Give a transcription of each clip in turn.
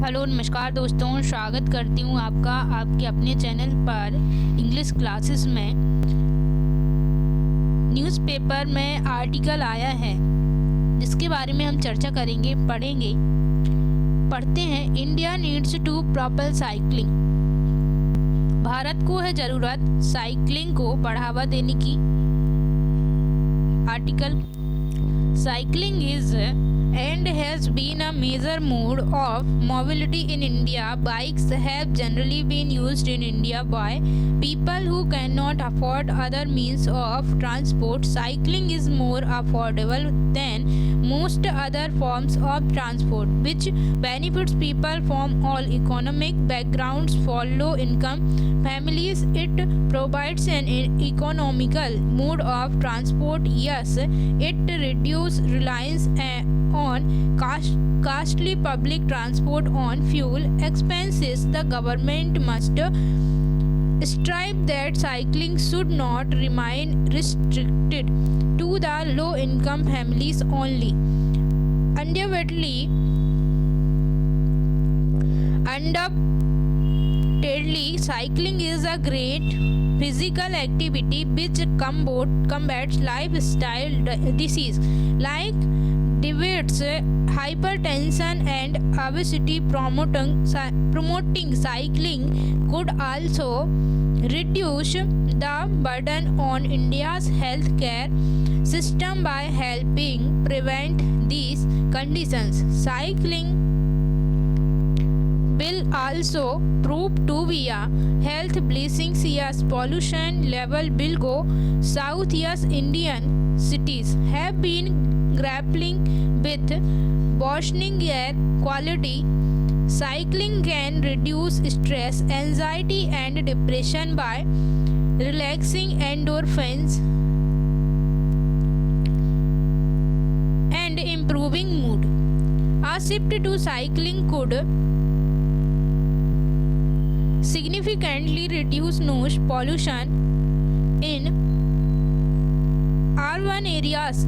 Hello नमस्कार दोस्तों, स्वागत करती हूँ आपका आपके अपने चैनल पर इंग्लिश क्लासेस में। न्यूज़पेपर में आर्टिकल आया है जिसके बारे में हम चर्चा करेंगे, पढ़ते हैं। India needs to proper cycling. भारत को है ज़रूरत साइकिलिंग को बढ़ावा देने की। Article cycling is and has been a major mode of mobility in India. Bikes have generally been used in India by people who cannot afford other means of transport. Cycling is more affordable than most other forms of transport, which benefits people from all economic backgrounds. For low income families, it provides an economical mode of transport. Yes, it reduces reliance on costly public transport on fuel expenses. The government must strive that cycling should not remain restricted to the low-income families only. Undoubtedly, cycling is a great physical activity which combats lifestyle disease like diabetes, hypertension and obesity. Promoting cycling could also reduce the burden on India's healthcare system by helping prevent these conditions. Cycling will also prove to be a health blessing. Yes, pollution level will go south. Yes, Indian cities have been grappling with worsening air quality. Cycling can reduce stress, anxiety and depression by releasing endorphins and improving mood. A shift to cycling could significantly reduce noise pollution in urban areas.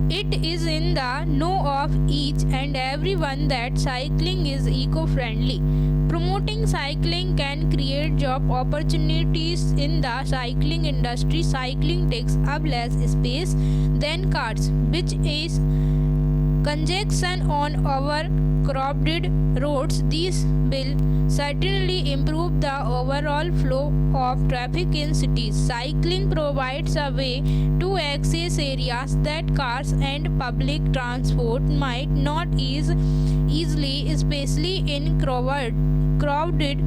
It is in the know of each and everyone that cycling is eco-friendly. Promoting cycling can create job opportunities in the cycling industry. Cycling takes up less space than cars, which is congestion on overcrowded roads. This will certainly improve the overall flow of traffic in cities. Cycling provides a way to access areas that cars and public transport might not easily, especially in crowded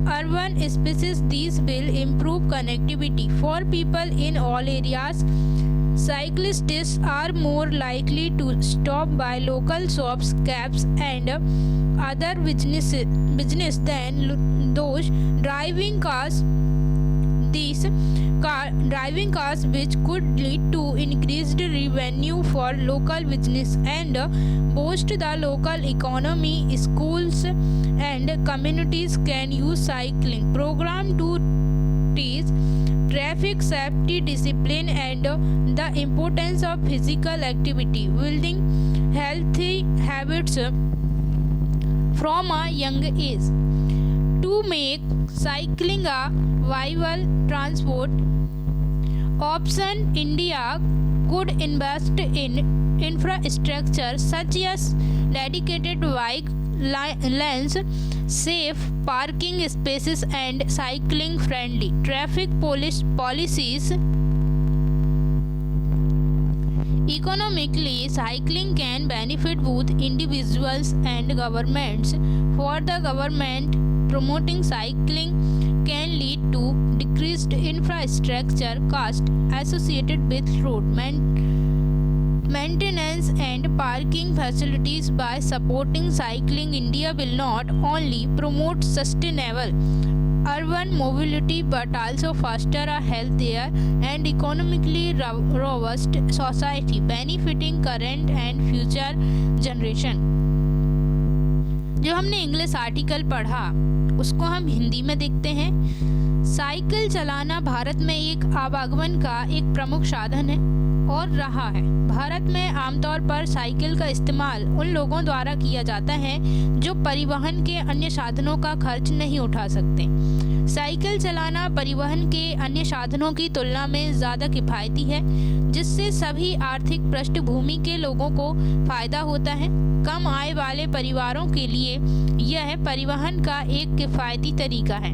urban spaces. This will improve connectivity for people in all areas. Cyclists are more likely to stop by local shops, cabs and other business than those driving cars. These driving cars, which could lead to increased revenue for local business and boost the local economy. Schools and communities can use cycling program to teach traffic safety, discipline and the importance of physical activity. Building healthy habits from a young age. To make cycling a viable transport option, India could invest in infrastructure such as dedicated bike lanes, safe parking spaces and cycling friendly traffic policies. Economically, cycling can benefit both individuals and governments. For the government, promoting cycling can lead to decreased infrastructure costs associated with road maintenance and parking facilities. By supporting cycling, India will not only promote sustainable urban mobility but also foster a healthier and economically robust society, benefiting current and future generation. जो हमने English article पढ़ा उसको हम हिंदी में देखते हैं। Cycle चलाना भारत में एक आवागमन का एक प्रमुख साधन है और रहा है। भारत में आमतौर पर साइकिल का इस्तेमाल उन लोगों द्वारा किया जाता है जो परिवहन के अन्य साधनों का खर्च नहीं उठा सकते। साइकिल चलाना परिवहन के अन्य साधनों की तुलना में ज़्यादा किफ़ायती है, जिससे सभी आर्थिक पृष्ठभूमि के लोगों को फायदा होता है। कम आय वाले परिवारों के लिए यह परिवहन का एक किफ़ायती तरीका है,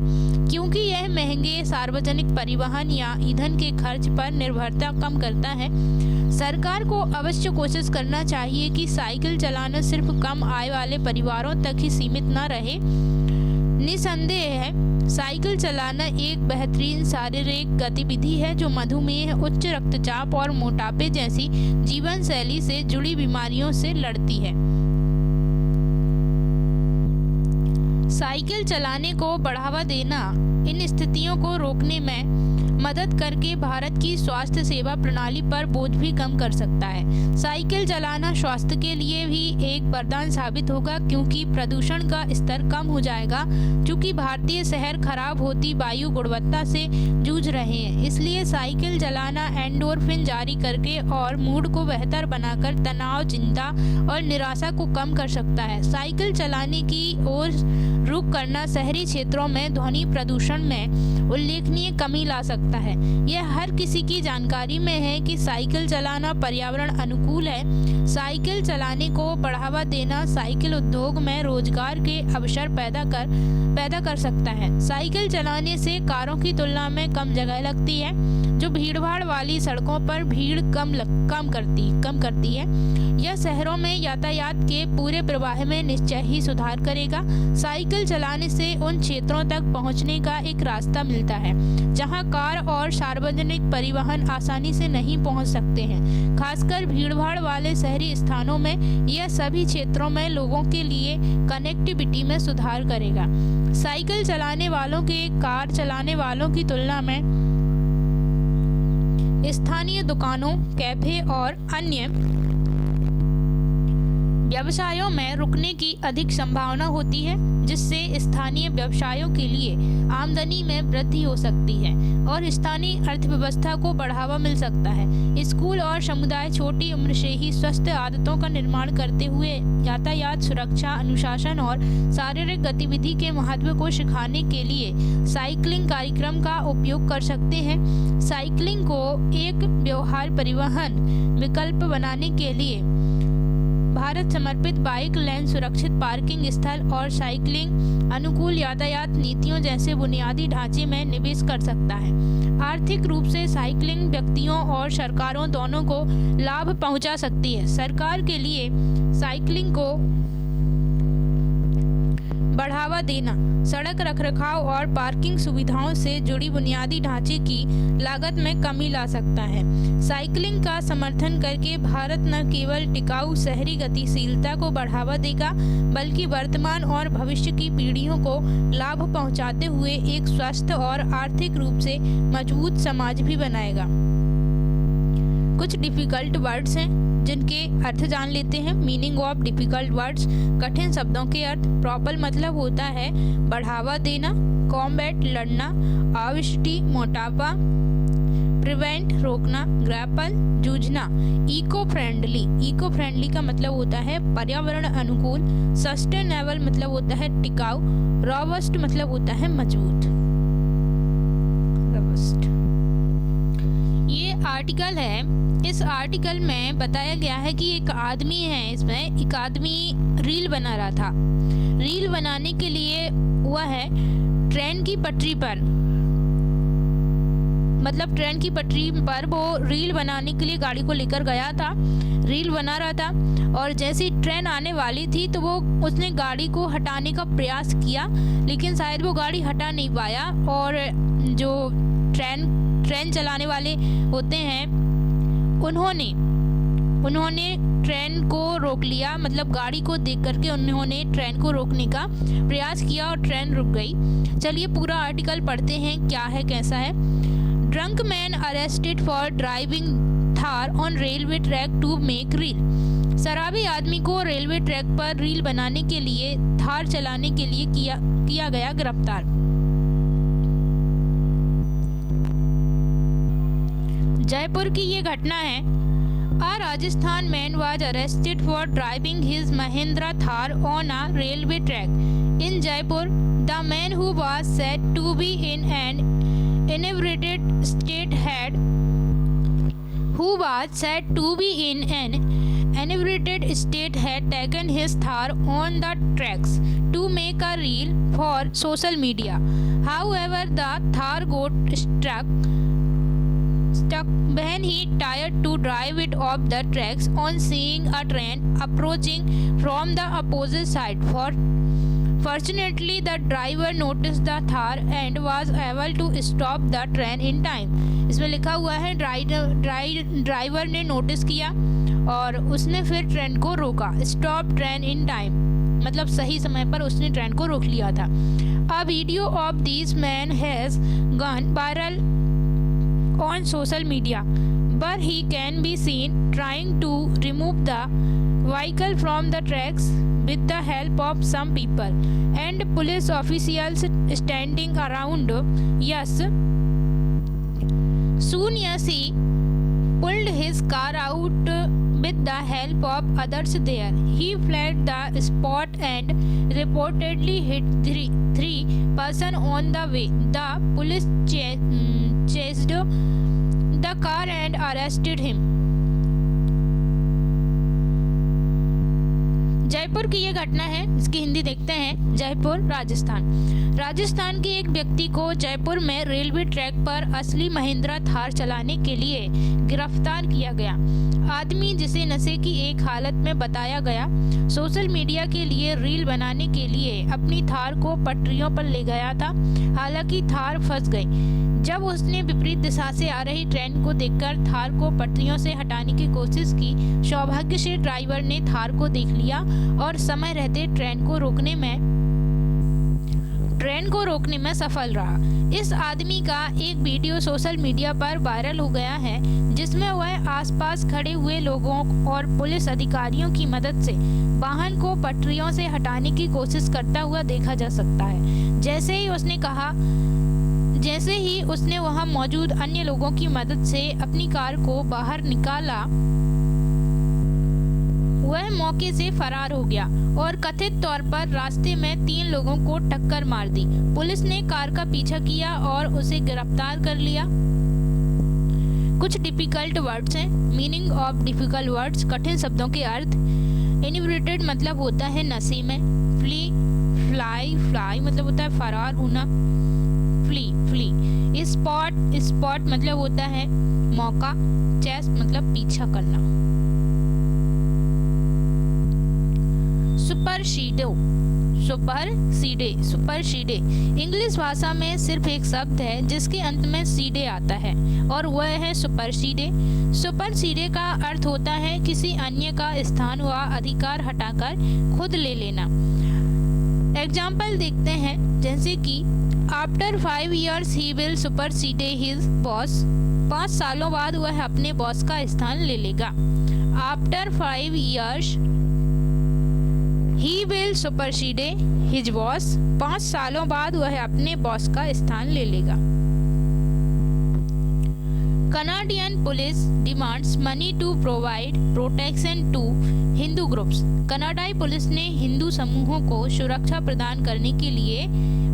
क्योंकि यह महंगे सार्वजनिक परिवहन या ईंधन के खर्च पर निर्भरता कम करता है। सरकार को अवश्य कोशिश करना चाहिए कि साइकिल चलाना सिर्फ कम आय वाले परिवारों तक ही सीमित न रहे। निसंदेह है, साइकिल चलाना एक बेहतरीन शारीरिक गतिविधि है जो मधुमेह, उच्च रक्तचाप और मोटापे जैसी जीवन शैली से जुड़ी बीमारियों से लड़ती है। साइकिल चलाने को बढ़ावा देना इन स्थितियों को रोकने में मदद करके भारत की स्वास्थ्य सेवा प्रणाली पर बोझ भी कम कर सकता है। साइकिल चलाना स्वास्थ्य के लिए भी एक वरदान साबित होगा, क्योंकि प्रदूषण का स्तर कम हो जाएगा। चूँकि भारतीय शहर खराब होती वायु गुणवत्ता से जूझ रहे हैं, इसलिए साइकिल चलाना एंडोर्फिन जारी करके और मूड को बेहतर बनाकर तनाव, चिंता और निराशा को कम कर सकता है। साइकिल चलाने की ओर रुख करना शहरी क्षेत्रों में ध्वनि प्रदूषण में उल्लेखनीय कमी ला सकता है। यह हर किसी की जानकारी में है कि साइकिल चलाना पर्यावरण अनुकूल है। साइकिल चलाने को बढ़ावा देना साइकिल उद्योग में रोजगार के अवसर पैदा कर सकता है। साइकिल चलाने से कारों की तुलना में कम जगह लगती है, जो भीड़भाड़ वाली सड़कों पर भीड़ कम करती है। यह शहरों में यातायात के पूरे प्रवाह में निश्चय ही सुधार करेगा। साइकिल चलाने से उन क्षेत्रों तक पहुंचने का एक रास्ता मिलता है जहां कार और सार्वजनिक परिवहन आसानी से नहीं पहुंच सकते हैं। खासकर भीड़भाड़ वाले शहरी स्थानों में यह सभी क्षेत्रों में लोगों के लिए कनेक्टिविटी में सुधार करेगा। साइकिल चलाने वालों के कार चलाने वालों की तुलना में स्थानीय दुकानों, कैफे और अन्य व्यवसायों में रुकने की अधिक संभावना होती है, जिससे स्थानीय व्यवसायों के लिए आमदनी में वृद्धि हो सकती है और स्थानीय अर्थव्यवस्था को बढ़ावा मिल सकता है। स्कूल और समुदाय छोटी उम्र से ही स्वस्थ आदतों का निर्माण करते हुए यातायात सुरक्षा, अनुशासन और शारीरिक गतिविधि के महत्व को सिखाने के लिए साइकिलिंग कार्यक्रम का उपयोग कर सकते हैं। साइकिलिंग को एक व्यवहार परिवहन विकल्प बनाने के लिए भारत समर्पित बाइक लेन, सुरक्षित पार्किंग स्थल और साइकिलिंग अनुकूल यातायात नीतियों जैसे बुनियादी ढांचे में निवेश कर सकता है। आर्थिक रूप से साइकिलिंग व्यक्तियों और सरकारों दोनों को लाभ पहुंचा सकती है। सरकार के लिए साइकिलिंग को बढ़ावा देना सड़क रखरखाव और पार्किंग सुविधाओं से जुड़ी बुनियादी ढांचे की लागत में कमी ला सकता है। साइकिलिंग का समर्थन करके भारत न केवल टिकाऊ शहरी गतिशीलता को बढ़ावा देगा, बल्कि वर्तमान और भविष्य की पीढ़ियों को लाभ पहुंचाते हुए एक स्वस्थ और आर्थिक रूप से मजबूत समाज भी बनाएगा। कुछ डिफिकल्ट वर्ड्स हैं जिनके अर्थ जान लेते हैं। मीनिंग ऑफ डिफिकल्ट वर्ड्स, कठिन शब्दों के अर्थ। प्रॉपर मतलब होता है बढ़ावा देना, कॉम्बैट लड़ना, ऑबेसिटी मोटापा, प्रिवेंट रोकना, ग्रैपल जूझना, इको फ्रेंडली का मतलब होता है पर्यावरण अनुकूल, सस्टेनेबल मतलब होता है टिकाऊ, रॉबस्ट मतलब होता है मजबूत। रॉबस्ट ये आर्टिकल है। इस आर्टिकल में बताया गया है कि एक आदमी है, इसमें एक आदमी रील बना रहा था। रील बनाने के लिए हुआ है ट्रेन की पटरी पर, मतलब ट्रेन की पटरी पर वो रील बनाने के लिए गाड़ी को लेकर गया था, रील बना रहा था। और जैसे ही ट्रेन आने वाली थी तो उसने गाड़ी को हटाने का प्रयास किया, लेकिन शायद वो गाड़ी हटा नहीं पाया। और जो ट्रेन चलाने वाले होते हैं उन्होंने ट्रेन को रोक लिया, मतलब गाड़ी को देख करके उन्होंने ट्रेन को रोकने का प्रयास किया और ट्रेन रुक गई। चलिए पूरा आर्टिकल पढ़ते हैं, क्या है कैसा है। Drunk man arrested for driving Thar on railway track to make reel. शराबी आदमी को रेलवे ट्रैक पर रील बनाने के लिए थार चलाने के लिए किया गया गिरफ्तार। जयपुर की ये घटना है। A Rajasthan man was arrested for driving his Mahindra Thar on a railway track in Jaipur. The man, who was said to be in an inebriated state, had taken his Thar on the tracks to make a reel for social media. However, the Thar got stuck when he tried to drive it off the tracks on seeing a train approaching from the opposite side. Fortunately, the driver noticed the Thar and was able to stop the train in time. इसमें लिखा हुआ है driver ने notice किया और उसने फिर train को रोका. स्टॉप ट्रेन इन टाइम मतलब सही समय पर उसने ट्रेन को रोक लिया था. A video of this man has gone viral on social media, where he can be seen trying to remove the vehicle from the tracks with the help of some people and police officials standing around. Soon he pulled his car out with the help of others there. He fled the spot and reportedly hit three persons on the way. The police chased the car and arrested him. Jaipur की ये घटना है, इसकी हिंदी देखते हैं. जयपुर राजस्थान के एक व्यक्ति को जयपुर में रेलवे ट्रैक पर असली महिंद्रा थार चलाने के लिए गिरफ्तार किया गया. आदमी, जिसे नशे की एक हालत में बताया गया, सोशल मीडिया के लिए रील बनाने के लिए अपनी थार को पटरियों पर ले गया था. हालांकि थार फंस गई. जब उसने विपरीत दिशा से आ रही ट्रेन को देखकर थार को पटरियों से हटाने की कोशिश की. सौभाग्य से ड्राइवर ने थार को देख लिया और समय रहते ट्रेन को रोकने में सफल रहा. इस आदमी का एक वीडियो सोशल मीडिया पर वायरल हो गया है, जिसमें वह आसपास खड़े हुए लोगों और पुलिस अधिकारियों की मदद से वाहन को पटरियों से हटाने की कोशिश करता हुआ देखा जा सकता है. जैसे ही उसने वहां मौजूद अन्य लोगों की मदद से अपनी कार को बाहर निकाला, वह मौके से फरार हो गया और कथित तौर पर रास्ते में 3 लोगों को टक्कर मार दी. पुलिस ने कार का पीछा किया और उसे गिरफ्तार कर लिया. कुछ डिफिकल्ट वर्ड्स हैं. मीनिंग ऑफ डिफिकल्ट वर्ड्स, कठिन शब्दों के अर्थ. इनिब्रेटेड मतलब होता है नशे में. फ्लाई मतलब होता है फरार होना. फ्ली. स्पॉट मतलब होता है मौका. चेस मतलब पीछा करना. सुपरसीडे इंग्लिश भाषा में सिर्फ एक शब्द है जिसके अंत में सीडे आता है और वह है सुपरसीडे. सुपरसीडे का अर्थ होता है किसी अन्य का स्थान व अधिकार हटाकर खुद ले लेना. एग्जाम्पल देखते हैं, जैसे कि after 5 years he will supersede his boss. 5 सालों बाद वह अपने बॉस का स्थान ले लेगा. After 5 years he will supersede his boss. 5 सालों बाद वह अपने बॉस का स्थान ले लेगा. Canadian police demands money to provide protection to Hindu groups. कनाडाई पुलिस ने हिंदू समूहों को सुरक्षा प्रदान करने के लिए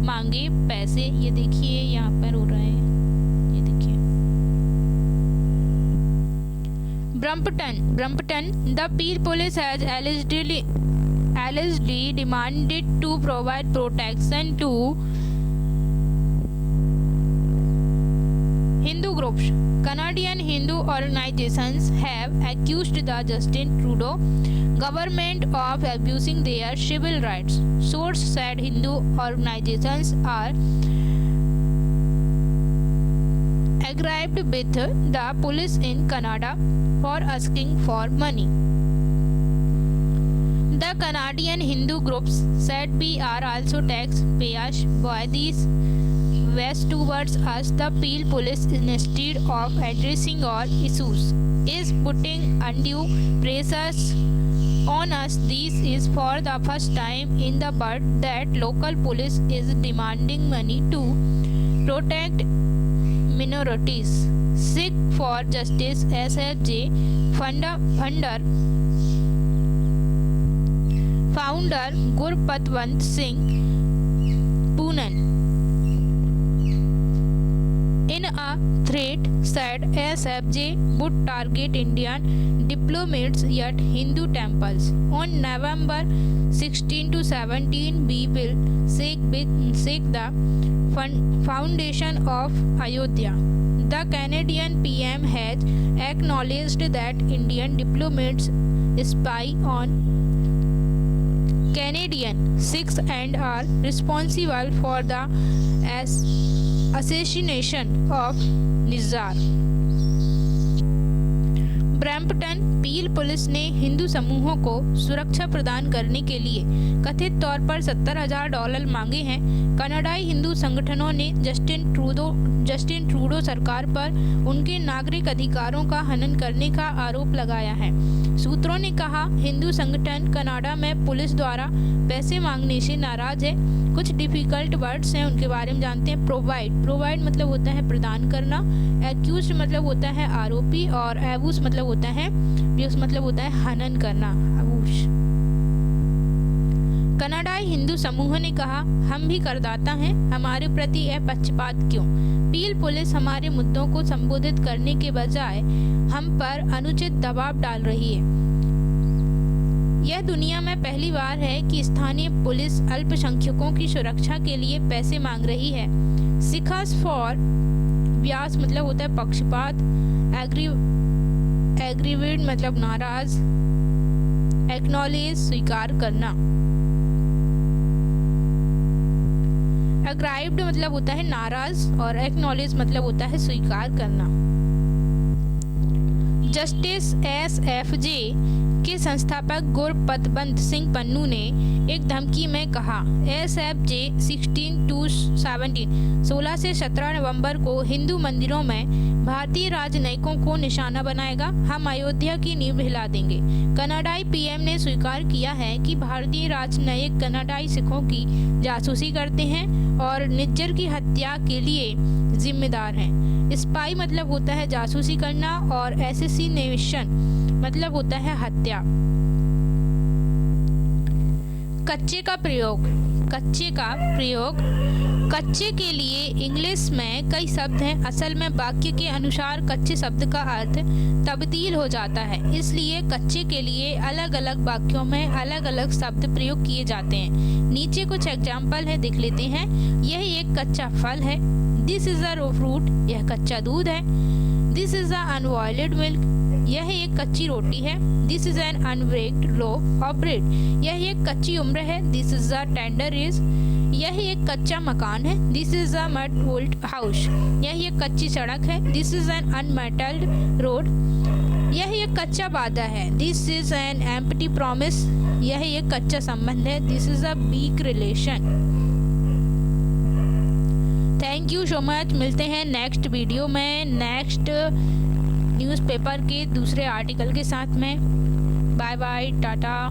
मांगे पैसे. ये देखिए यहाँ पर हो रहा है, ये देखिए. Brampton the Peel police has allegedly demanded to provide protection to Hindu groups. Canadian Hindu organizations have accused the Justin Trudeau government of abusing their civil rights. Source said Hindu organizations are aggrieved with the police in Canada for asking for money. The Canadian Hindu groups said we are also taxpayers by these west towards us. The Peel police, instead of addressing our issues, is putting undue pressures on us. This is for the first time in the world that local police is demanding money to protect minorities. Sikh for Justice SFJ founder Gurpatwant Singh Poonen in a threat said SFJ would target Indian diplomats at Hindu temples. On November 16 to 17, we will shake the foundation of Ayodhya. The Canadian PM has acknowledged that Indian diplomats spy on Canadian Sikhs and are responsible for the assassination of Nizar. Brampton Peel police ने हिंदू समूहों को सुरक्षा प्रदान करने के लिए कथित तौर पर $70,000 मांगे हैं। कनाडाई हिंदू संगठनों ने जस्टिन ट्रूडो सरकार पर उनके नागरिक अधिकारों का हनन करने का आरोप लगाया है। सूत्रों ने कहा, हिंदू संगठन कनाडा में पुलिस द्वारा पैसे मांगने से नाराज है। कुछ डिफिकल्ट वर्ड्स हैं, उनके बारे में जानते हैं। प्रोवाइड मतलब होता है प्रदान करना, एक्यूज्ड मतलब होता है आरोपी, और एबूस मतलब होता है हनन करना। अबूश। कनाडाई हिंदू समूह ने कहा, हम भी करदाता हैं, हमारे प्रति यह पक्षपात क्यों? पील पुलिस हमारे मुद्दों को संबोधित करने के बजाय हम पर अनुचित दबाव डाल रही है। यह दुनिया में पहली बार है कि स्थानीय पुलिस अल्पसंख्यकों की सुरक्षा के लिए पैसे मांग रही है। सिखस फॉर व्यास मतलब होता है पक्षपात, एग्रीवेट मतलब नाराज, एक्नॉलेज स्वीकार करना, अग्राइव्ड मतलब होता है नाराज, और एक्नॉलेज मतलब होता है स्वीकार करना। जस्टिस SFJ के संस्थापक गुरपतवंत सिंह पन्नू ने एक धमकी में कहा, SFJ 16 से 17 नवंबर को हिंदू मंदिरों में भारतीय राजनयिकों को निशाना बनाएगा। हम अयोध्या की नींव हिला देंगे। कनाडाई PM ने स्वीकार किया है कि भारतीय राजनयिक कनाडाई सिखों की जासूसी करते हैं और निज्जर की हत्या के लिए जिम्मेदार हैं। स्पाई मतलब होता है जासूसी करना, और एसेसिनेशन मतलब होता है हत्या। कच्चे का प्रयोग कच्चे के लिए इंग्लिश में कई शब्द हैं। असल में वाक्य के अनुसार कच्चे शब्द का अर्थ तब्दील हो जाता है, इसलिए कच्चे के लिए अलग अलग वाक्यों में अलग अलग शब्द प्रयोग किए जाते हैं। नीचे कुछ एग्जाम्पल है, देख लेते हैं। यह एक कच्चा फल है। दिस इज अ फ्रूट, यह कच्चा दूध है। This is a unboiled milk, यह एक कच्ची रोटी है। This is an unbaked loaf of bread, यह एक कच्ची उम्र है। This is a tender age, यह एक कच्चा मकान है। This is a mud wood house, यह एक कच्ची सड़क है। This is an unmetalled road, यह एक कच्चा वादा है। This is an empty promise, यह एक कच्चा संबंध है। This is a week relation. Thank you so much. मिलते हैं नेक्स्ट वीडियो में, नेक्स्ट न्यूज़पेपर के दूसरे आर्टिकल के साथ में। Bye bye, Tata.